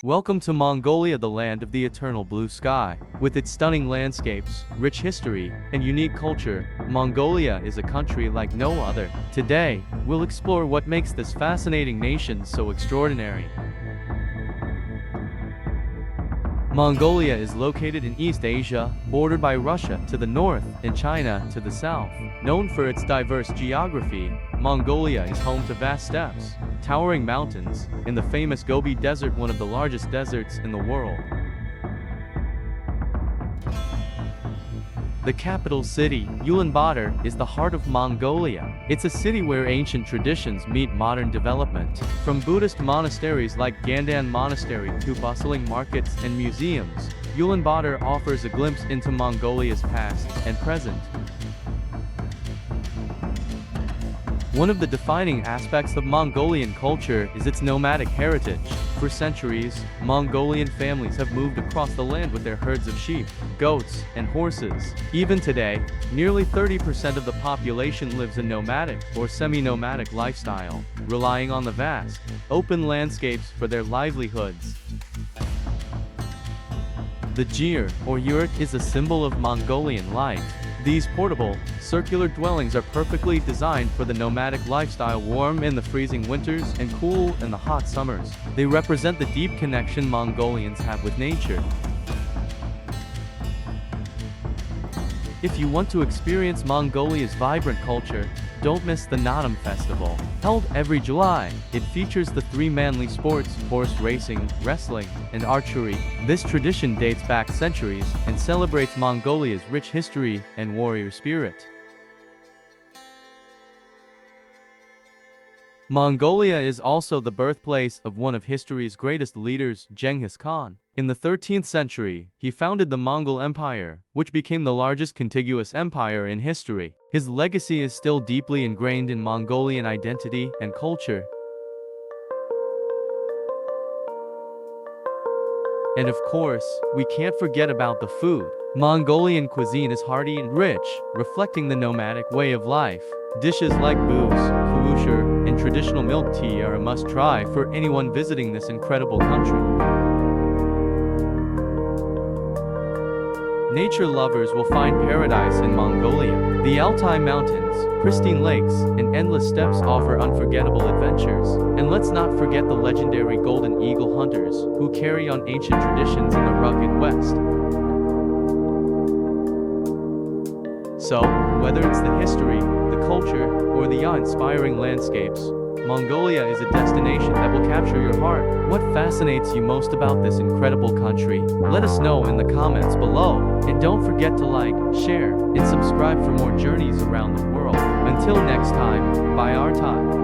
Welcome to Mongolia, the land of the eternal blue sky. With its stunning landscapes, rich history, and unique culture, Mongolia is a country like no other. Today, we'll explore what makes this fascinating nation so extraordinary. Mongolia is located in East Asia, bordered by Russia to the north and China to the south. Known for its diverse geography, Mongolia is home to vast steppes, towering mountains, and the famous Gobi Desert, one of the largest deserts in the world. The capital city, Ulaanbaatar, is the heart of Mongolia. It's a city where ancient traditions meet modern development. From Buddhist monasteries like Gandan Monastery to bustling markets and museums, Ulaanbaatar offers a glimpse into Mongolia's past and present. One of the defining aspects of Mongolian culture is its nomadic heritage. For centuries, Mongolian families have moved across the land with their herds of sheep, goats, and horses. Even today, nearly 30% of the population lives a nomadic or semi-nomadic lifestyle, relying on the vast, open landscapes for their livelihoods. The gyr, or yurt, is a symbol of Mongolian life. These portable, circular dwellings are perfectly designed for the nomadic lifestyle, warm in the freezing winters and cool in the hot summers. They represent the deep connection Mongolians have with nature. If you want to experience Mongolia's vibrant culture, don't miss the Naadam Festival. Held every July, it features the three manly sports: horse racing, wrestling, and archery. This tradition dates back centuries and celebrates Mongolia's rich history and warrior spirit. Mongolia is also the birthplace of one of history's greatest leaders, Genghis Khan. In the 13th century, he founded the Mongol Empire, which became the largest contiguous empire in history. His legacy is still deeply ingrained in Mongolian identity and culture. And of course, we can't forget about the food. Mongolian cuisine is hearty and rich, reflecting the nomadic way of life. Dishes like booz, kulushir, and traditional milk tea are a must-try for anyone visiting this incredible country. Nature lovers will find paradise in Mongolia. The Altai Mountains, pristine lakes, and endless steppes offer unforgettable adventures. And let's not forget the legendary golden eagle hunters, who carry on ancient traditions in the rugged west. So, whether it's the history, the culture, or the awe-inspiring landscapes, Mongolia is a destination that will capture your heart. What fascinates you most about this incredible country? Let us know in the comments below. And don't forget to like, share, and subscribe for more journeys around the world. Until next time, by our time.